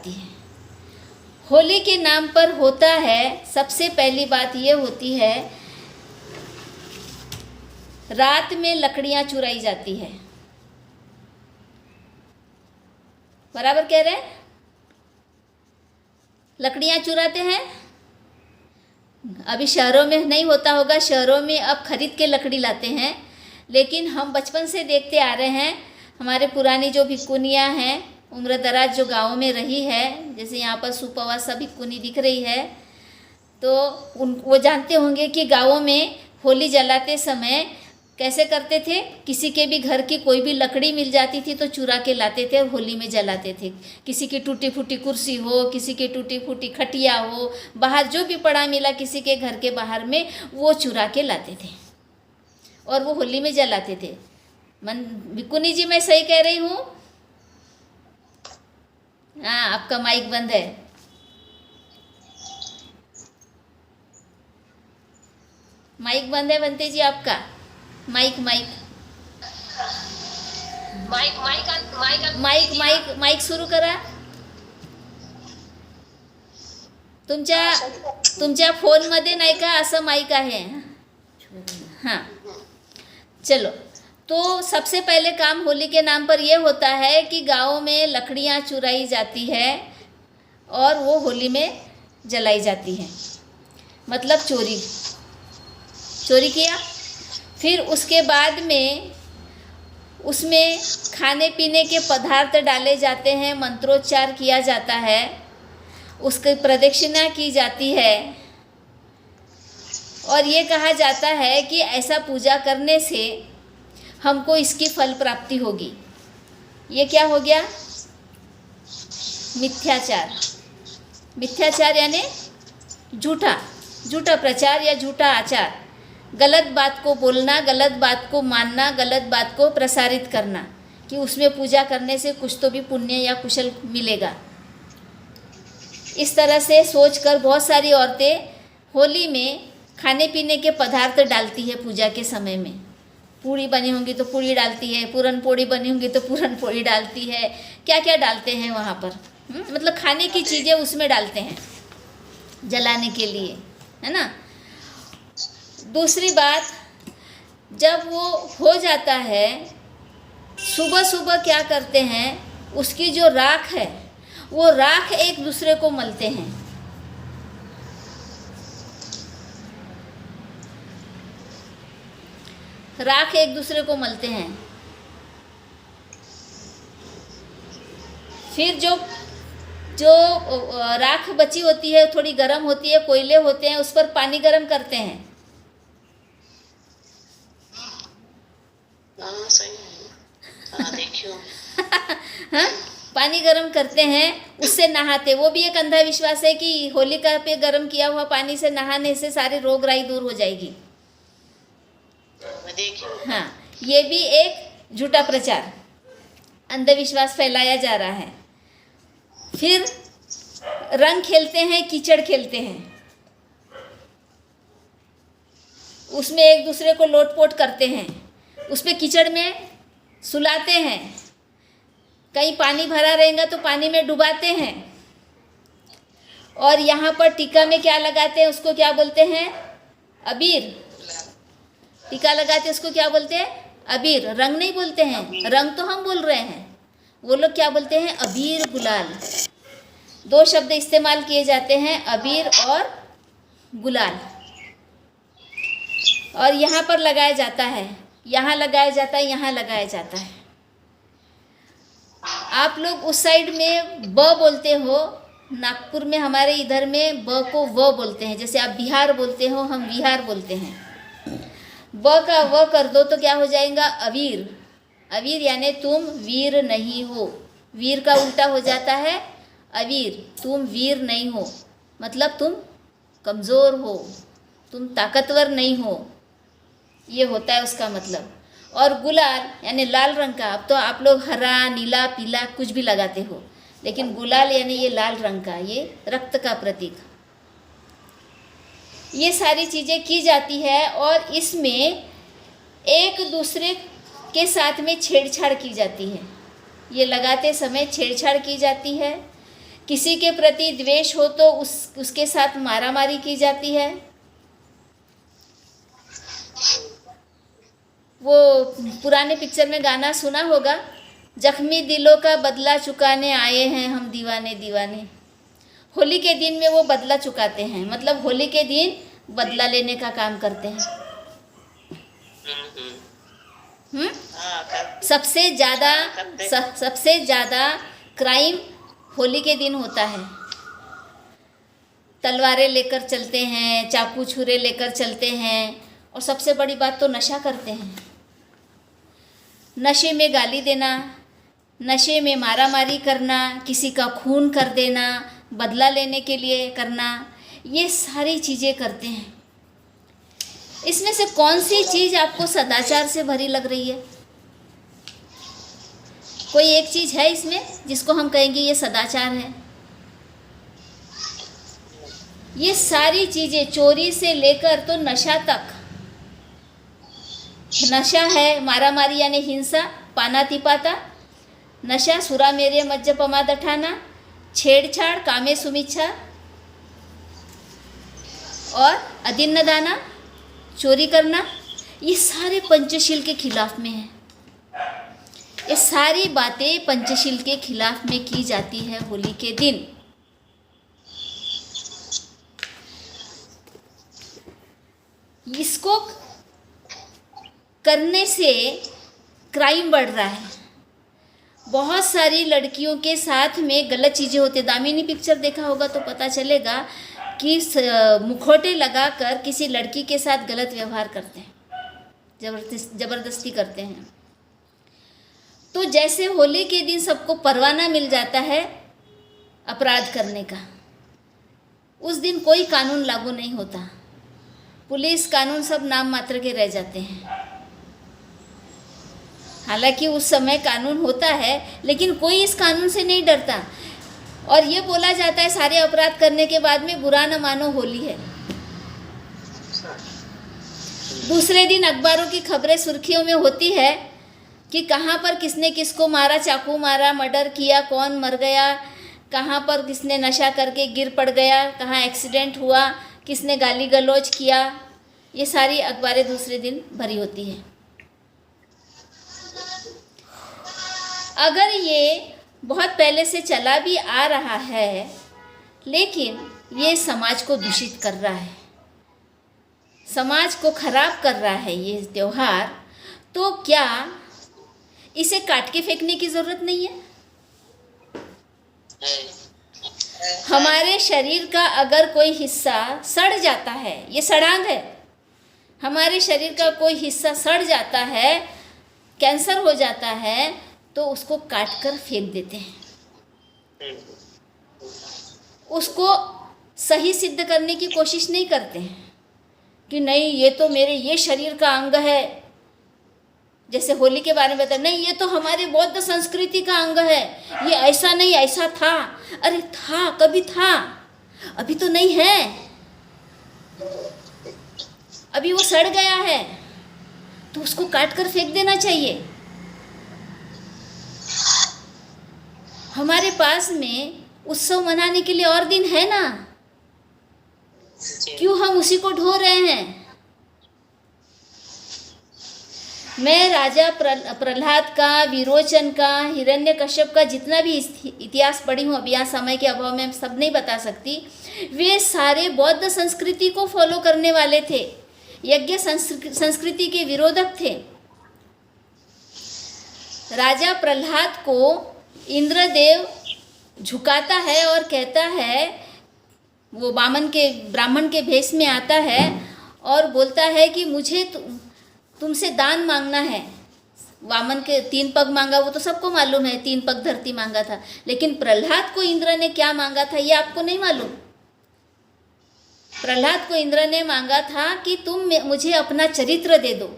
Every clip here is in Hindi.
जाती है। होली के नाम पर होता है, सबसे पहली बात ये होती है, रात में लकड़ियाँ चुराई जाती है। बराबर कह रहे हैं? लकड़ियाँ चुराते हैं। अभी शहरों में नहीं होता होगा, शहरों में अब खरीद के लकड़ी लाते हैं, लेकिन हम बचपन से देखते आ रहे हैं। हमारे पुरानी जो भिक्कुनियाँ हैं, उम्र दराज जो गाँव में रही है, जैसे यहाँ पर सुपवा सा भिक्कुनी दिख रही है, तो वो जानते होंगे कि गाँवों में होली जलाते समय कैसे करते थे। किसी के भी घर की कोई भी लकड़ी मिल जाती थी तो चुरा के लाते थे, होली में जलाते थे। किसी की टूटी फूटी कुर्सी हो, किसी की टूटी फूटी खटिया हो, बाहर जो भी पड़ा मिला किसी के घर के बाहर में, वो चुरा के लाते थे और वो होली में जलाते थे। भिक्कुनी जी, मैं सही कह रही हूँ? हाँ, आपका माइक बंद है। माइक बंद है बंते जी आपका। माइक सुरू करा। तुमच्या फोनमध्ये नाही का असं माइक आहे? हाँ, चलो। तो सबसे पहले काम होली के नाम पर यह होता है कि गाँव में लकड़ियाँ चुराई जाती है और वो होली में जलाई जाती है, मतलब चोरी किया। फिर उसके बाद में उसमें खाने पीने के पदार्थ डाले जाते हैं, मंत्रोच्चार किया जाता है, उसकी प्रदक्षिणा की जाती है और ये कहा जाता है कि ऐसा पूजा करने से हमको इसकी फल प्राप्ति होगी। ये क्या हो गया? मिथ्याचार यानी झूठा प्रचार या झूठा आचार, गलत बात को बोलना, गलत बात को मानना, गलत बात को प्रसारित करना कि उसमें पूजा करने से कुछ तो भी पुण्य या कुशल मिलेगा। इस तरह से सोचकर बहुत सारी औरतें होली में खाने पीने के पदार्थ डालती है। पूजा के समय में पूड़ी बनी होंगी तो पूड़ी डालती है, पूरन पोड़ी बनी होंगी तो पूरन पोड़ी डालती है, क्या क्या डालते हैं वहाँ पर, मतलब खाने की चीज़ें उसमें डालते हैं जलाने के लिए, है ना। दूसरी बात, जब वो हो जाता है, सुबह सुबह क्या करते हैं, उसकी जो राख है वो राख एक दूसरे को मलते हैं। राख एक दूसरे को मलते हैं। फिर जो राख बची होती है, थोड़ी गर्म होती है, कोयले होते हैं, उस पर पानी गर्म करते हैं। सही है। देखियो। हाँ, पानी गर्म करते हैं, उससे नहाते। वो भी एक अंधविश्वास है कि होलिका पे गर्म किया हुआ पानी से नहाने से सारे रोग राई दूर हो जाएगी। हाँ, ये भी एक झूठा प्रचार, अंधविश्वास फैलाया जा रहा है। फिर रंग खेलते हैं, कीचड़ खेलते हैं, उसमें एक दूसरे को लोटपोट करते हैं, उस पे कीचड़ में सुलाते हैं, कहीं पानी भरा रहेगा तो पानी में डुबाते हैं। और यहाँ पर टीका में क्या लगाते हैं, उसको क्या बोलते हैं? अबीर। टीका लगाते हैं, उसको क्या बोलते हैं? अबीर। रंग नहीं बोलते हैं, रंग तो हम बोल रहे हैं, वो लोग क्या बोलते हैं? अबीर गुलाल। दो शब्द इस्तेमाल किए जाते हैं, अबीर और गुलाल। और यहाँ पर लगाया जाता है, यहाँ लगाया जाता है, यहाँ लगाया जाता है। आप लोग उस साइड में ब बोलते हो, नागपुर में हमारे इधर में ब को व बोलते हैं। जैसे आप बिहार बोलते हो, हम विहार बोलते हैं। ब का व कर दो तो क्या हो जाएगा? अवीर। अवीर यानी तुम वीर नहीं हो। वीर का उल्टा हो जाता है अवीर। तुम वीर नहीं हो, मतलब तुम कमज़ोर हो, तुम ताकतवर नहीं हो, ये होता है उसका मतलब। और गुलाल यानी लाल रंग का, अब तो आप लोग हरा, नीला, पीला कुछ भी लगाते हो, लेकिन गुलाल यानी ये लाल रंग का, ये रक्त का प्रतीक। ये सारी चीज़ें की जाती है और इसमें एक दूसरे के साथ में छेड़छाड़ की जाती है। ये लगाते समय छेड़छाड़ की जाती है। किसी के प्रति द्वेष हो तो उसके साथ मारामारी की जाती है। वो पुराने पिक्चर में गाना सुना होगा, जख्मी दिलों का बदला चुकाने आए हैं हम दीवाने दीवाने। होली के दिन में वो बदला चुकाते हैं, मतलब होली के दिन बदला लेने का काम करते हैं। सबसे ज़्यादा क्राइम होली के दिन होता है। तलवारें लेकर चलते हैं, चाकू छुरे लेकर चलते हैं, और सबसे बड़ी बात तो नशा करते हैं। नशे में गाली देना, नशे में मारामारी करना, किसी का खून कर देना, बदला लेने के लिए करना, ये सारी चीज़ें करते हैं। इसमें से कौन सी चीज़ आपको सदाचार से भरी लग रही है? कोई एक चीज़ है इसमें जिसको हम कहेंगे ये सदाचार है? ये सारी चीज़ें, चोरी से लेकर तो नशा तक। नशा है मारामारी यानी हिंसा, पाना तिपाता, नशा सुरा मेरे मज्ज पमाद ठाना, छेड़छाड़, कामे सुमिच्छा और अदिन्न दाना, चोरी करना, ये सारे पंचशील के खिलाफ में है। ये सारी बातें पंचशील के खिलाफ में की जाती है होली के दिन। इसको करने से क्राइम बढ़ रहा है। बहुत सारी लड़कियों के साथ में गलत चीज़ें होती हैं। दामिनी पिक्चर देखा होगा तो पता चलेगा कि मुखौटे लगाकर किसी लड़की के साथ गलत व्यवहार करते हैं, ज़बरदस्ती करते हैं। तो जैसे होली के दिन सबको परवाना मिल जाता है अपराध करने का, उस दिन कोई कानून लागू नहीं होता। पुलिस कानून सब नाम मात्र के रह जाते हैं। हालांकि उस समय कानून होता है, लेकिन कोई इस कानून से नहीं डरता। और ये बोला जाता है सारे अपराध करने के बाद में, बुरा न मानो होली है। दूसरे दिन अखबारों की खबरें सुर्खियों में होती है कि कहाँ पर किसने किसको मारा, चाकू मारा, मर्डर किया, कौन मर गया, कहाँ पर किसने नशा करके गिर पड़ गया, कहाँ एक्सीडेंट हुआ, किसने गाली गलौज किया। ये सारी अखबारें दूसरे दिन भरी होती है। अगर ये बहुत पहले से चला भी आ रहा है, लेकिन ये समाज को दूषित कर रहा है, समाज को खराब कर रहा है ये त्योहार, तो क्या इसे काट के फेंकने की ज़रूरत नहीं है? हमारे शरीर का अगर कोई हिस्सा सड़ जाता है, ये सड़ांग है, हमारे शरीर का कोई हिस्सा सड़ जाता है, कैंसर हो जाता है, तो उसको काट कर फेंक देते हैं। उसको सही सिद्ध करने की कोशिश नहीं करते हैं कि नहीं ये तो मेरे ये शरीर का अंग है। जैसे होली के बारे में बताया, नहीं ये तो हमारे बौद्ध संस्कृति का अंग है, ये ऐसा नहीं ऐसा था। अरे था, कभी था, अभी तो नहीं है, अभी वो सड़ गया है, तो उसको काट कर फेंक देना चाहिए। हमारे पास में उत्सव मनाने के लिए और दिन है ना, क्यों हम उसी को ढो रहे हैं? मैं राजा प्रहलाद का, विरोचन का, हिरण्यकश्यप का जितना भी इतिहास पढ़ी हूँ, अभी यहाँ समय के अभाव में सब नहीं बता सकती, वे सारे बौद्ध संस्कृति को फॉलो करने वाले थे, यज्ञ संस्कृति के विरोधक थे। राजा प्रहलाद को इंद्रदेव झुकाता है और कहता है, वो ब्राह्मण के भेष में आता है और बोलता है कि मुझे तुमसे दान मांगना है। वामन के 3 पग मांगा, वो तो सबको मालूम है, 3 पग धरती मांगा था, लेकिन प्रहलाद को इंद्र ने क्या मांगा था ये आपको नहीं मालूम। प्रहलाद को इंद्र ने मांगा था कि तुम मुझे अपना चरित्र दे दो।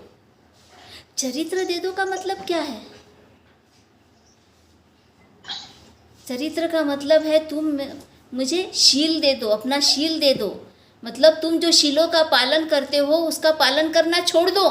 चरित्र दे दो का मतलब क्या है? चरित्र का मतलब है तुम मुझे शील दे दो, अपना शील दे दो, मतलब तुम जो शीलों का पालन करते हो उसका पालन करना छोड़ दो।